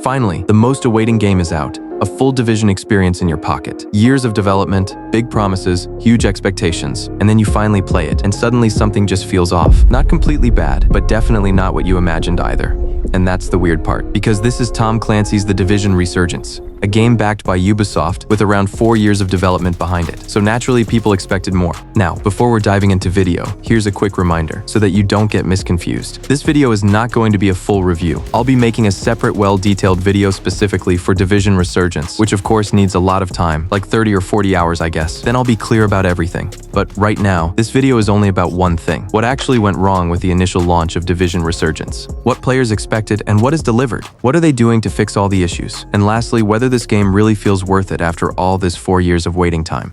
Finally, the most awaiting game is out. A full Division experience in your pocket. Years of development, big promises, huge expectations, and then you finally play it, and suddenly something just feels off. Not completely bad, but definitely not what you imagined either. And that's the weird part, because this is Tom Clancy's The Division Resurgence, a game backed by Ubisoft with around 4 years of development behind it. So naturally, people expected more. Now, before we're diving into video, here's a quick reminder so that you don't get misconfused. This video is not going to be a full review. I'll be making a separate, well-detailed video specifically for Division Resurgence, which of course needs a lot of time, like 30 or 40 hours, I guess. Then I'll be clear about everything. But right now, this video is only about one thing: what actually went wrong with the initial launch of Division Resurgence. What players expected and what is delivered. What are they doing to fix all the issues? And lastly, whether this game really feels worth it after all this 4 years of waiting time.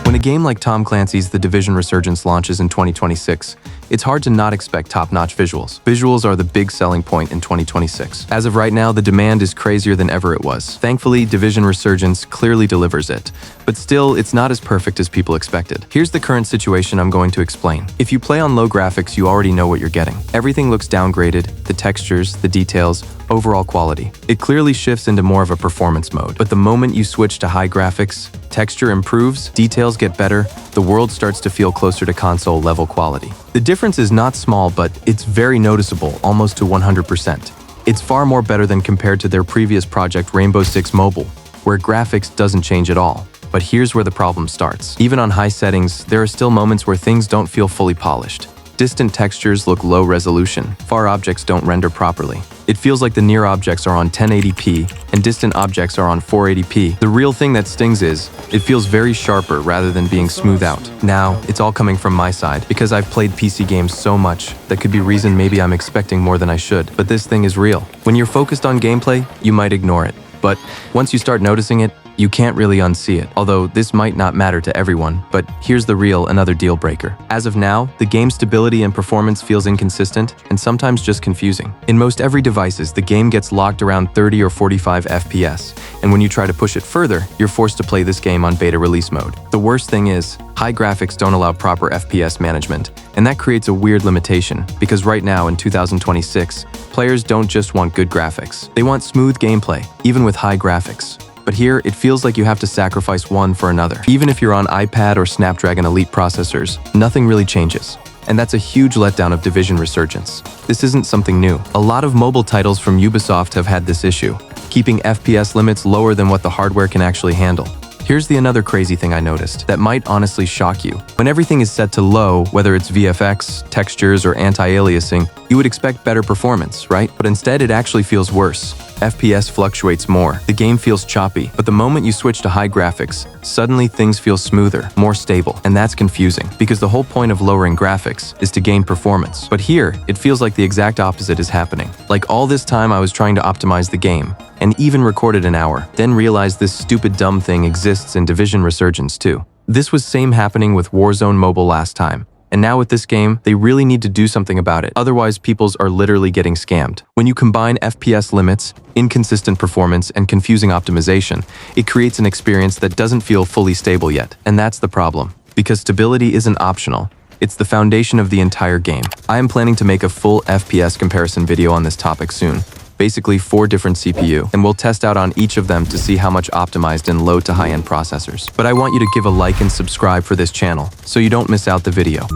When a game like Tom Clancy's The Division Resurgence launches in 2026, it's hard to not expect top-notch visuals. Visuals are the big selling point in 2026. As of right now, the demand is crazier than ever it was. Thankfully, Division Resurgence clearly delivers it. But still, it's not as perfect as people expected. Here's the current situation I'm going to explain. If you play on low graphics, you already know what you're getting. Everything looks downgraded, the textures, the details, overall quality. It clearly shifts into more of a performance mode. But the moment you switch to high graphics, texture improves, details get better, the world starts to feel closer to console-level quality. The difference is not small, but it's very noticeable, almost to 100%. It's far more better than compared to their previous project Rainbow Six Mobile, where graphics doesn't change at all. But here's where the problem starts. Even on high settings, there are still moments where things don't feel fully polished. Distant textures look low resolution. Far objects don't render properly. It feels like the near objects are on 1080p and distant objects are on 480p. The real thing that stings is, it feels very sharper rather than being smooth out. Now, it's all coming from my side, because I've played PC games so much. That could be reason maybe I'm expecting more than I should. But this thing is real. When you're focused on gameplay, you might ignore it. But once you start noticing it, you can't really unsee it. Although this might not matter to everyone, but here's the real another deal breaker. As of now, the game's stability and performance feels inconsistent and sometimes just confusing. In most every devices, the game gets locked around 30 or 45 FPS, and when you try to push it further, you're forced to play this game on beta release mode. The worst thing is, high graphics don't allow proper FPS management, and that creates a weird limitation, because right now in 2026, players don't just want good graphics. They want smooth gameplay, even with high graphics. But here, it feels like you have to sacrifice one for another. Even if you're on iPad or Snapdragon Elite processors, nothing really changes. And that's a huge letdown of Division Resurgence. This isn't something new. A lot of mobile titles from Ubisoft have had this issue, keeping FPS limits lower than what the hardware can actually handle. Here's another crazy thing I noticed that might honestly shock you. When everything is set to low, whether it's VFX, textures, or anti-aliasing, you would expect better performance, right? But instead, it actually feels worse. FPS fluctuates more, the game feels choppy, but the moment you switch to high graphics, suddenly things feel smoother, more stable, and that's confusing, because the whole point of lowering graphics is to gain performance. But here, it feels like the exact opposite is happening. Like all this time I was trying to optimize the game, and even recorded an hour, then realized this stupid dumb thing exists in Division Resurgence too. This was same happening with Warzone Mobile last time. And now with this game, they really need to do something about it. Otherwise, peoples are literally getting scammed. When you combine FPS limits, inconsistent performance, and confusing optimization, it creates an experience that doesn't feel fully stable yet. And that's the problem. Because stability isn't optional. It's the foundation of the entire game. I am planning to make a full FPS comparison video on this topic soon. Basically 4 different CPU, and we'll test out on each of them to see how much optimized in low to high-end processors. But I want you to give a like and subscribe for this channel, so you don't miss out the video.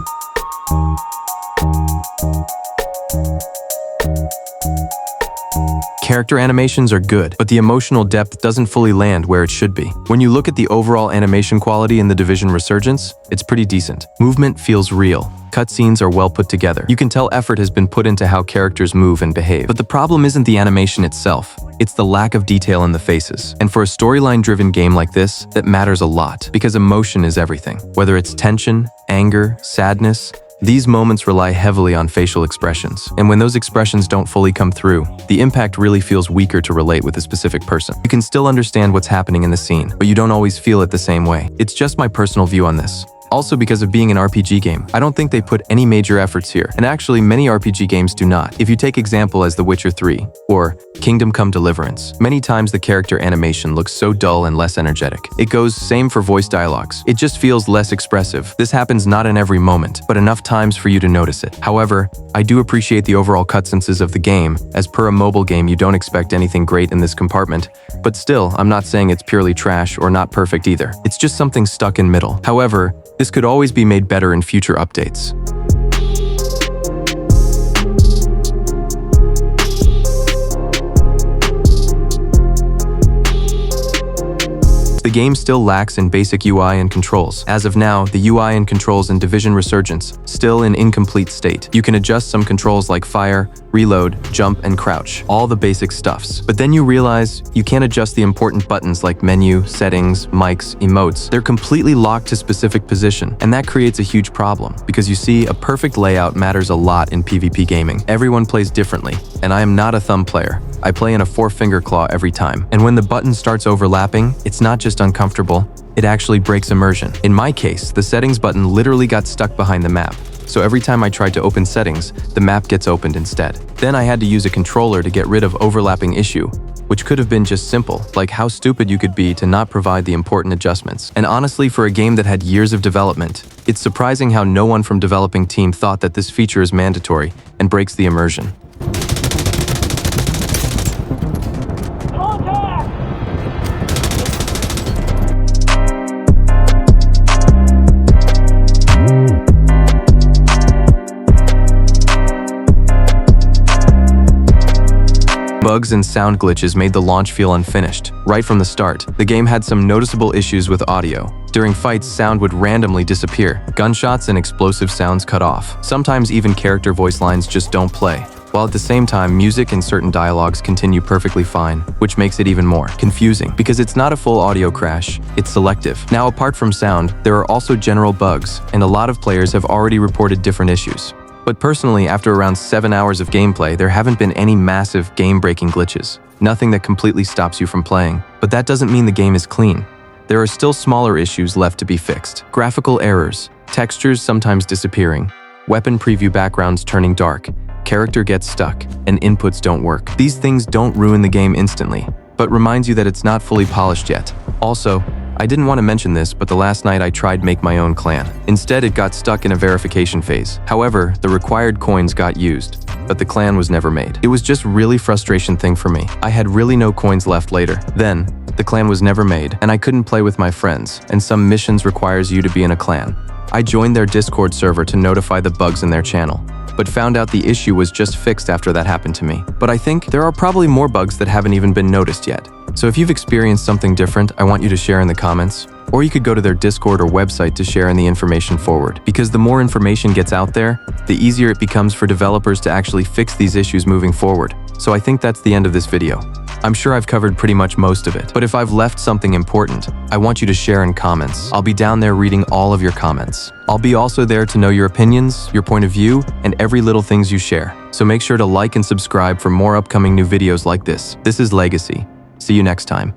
Character animations are good, but the emotional depth doesn't fully land where it should be. When you look at the overall animation quality in the Division Resurgence, it's pretty decent. Movement feels real. Cutscenes are well put together. You can tell effort has been put into how characters move and behave. But the problem isn't the animation itself. It's the lack of detail in the faces. And for a storyline-driven game like this, that matters a lot, because emotion is everything. Whether it's tension, anger, sadness, these moments rely heavily on facial expressions, and when those expressions don't fully come through, the impact really feels weaker to relate with a specific person. You can still understand what's happening in the scene, but you don't always feel it the same way. It's just my personal view on this. Also because of being an RPG game, I don't think they put any major efforts here, and actually many RPG games do not. If you take example as The Witcher 3 or Kingdom Come Deliverance, many times the character animation looks so dull and less energetic. It goes same for voice dialogues. It just feels less expressive. This happens not in every moment, but enough times for you to notice it. However, I do appreciate the overall cutscenes of the game. As per a mobile game, you don't expect anything great in this compartment, but still, I'm not saying it's purely trash or not perfect either. It's just something stuck in middle. However, this could always be made better in future updates. The game still lacks in basic UI and controls. As of now, the UI and controls in Division Resurgence still in incomplete state. You can adjust some controls like fire, reload, jump, and crouch, all the basic stuffs. But then you realize you can't adjust the important buttons like menu, settings, mics, emotes. They're completely locked to specific position, and that creates a huge problem because you see, a perfect layout matters a lot in PvP gaming. Everyone plays differently, and I am not a thumb player. I play in a 4-finger claw every time. And when the button starts overlapping, it's not just uncomfortable, it actually breaks immersion. In my case, the settings button literally got stuck behind the map. So every time I tried to open settings, the map gets opened instead. Then I had to use a controller to get rid of overlapping issue, which could have been just simple, like how stupid you could be to not provide the important adjustments. And honestly, for a game that had years of development, it's surprising how no one from developing team thought that this feature is mandatory and breaks the immersion. Bugs and sound glitches made the launch feel unfinished. Right from the start, the game had some noticeable issues with audio. During fights, sound would randomly disappear. Gunshots and explosive sounds cut off. Sometimes even character voice lines just don't play. While at the same time, music and certain dialogues continue perfectly fine, which makes it even more confusing because it's not a full audio crash, it's selective. Now, apart from sound, there are also general bugs, and a lot of players have already reported different issues. But personally, after around 7 hours of gameplay, there haven't been any massive game-breaking glitches. Nothing that completely stops you from playing. But that doesn't mean the game is clean. There are still smaller issues left to be fixed. Graphical errors, textures sometimes disappearing, weapon preview backgrounds turning dark, character gets stuck, and inputs don't work. These things don't ruin the game instantly, but reminds you that it's not fully polished yet. Also, I didn't want to mention this, but the last night I tried make my own clan. Instead, it got stuck in a verification phase. However, the required coins got used, but the clan was never made. It was just really frustration thing for me. I had really no coins left later. Then, the clan was never made, and I couldn't play with my friends, and some missions requires you to be in a clan. I joined their Discord server to notify the bugs in their channel, but found out the issue was just fixed after that happened to me. But I think there are probably more bugs that haven't even been noticed yet. So if you've experienced something different, I want you to share in the comments. Or you could go to their Discord or website to share in the information forward. Because the more information gets out there, the easier it becomes for developers to actually fix these issues moving forward. So I think that's the end of this video. I'm sure I've covered pretty much most of it, but if I've left something important, I want you to share in comments. I'll be down there reading all of your comments. I'll be also there to know your opinions, your point of view, and every little things you share. So make sure to like and subscribe for more upcoming new videos like this. This is Legacy. See you next time.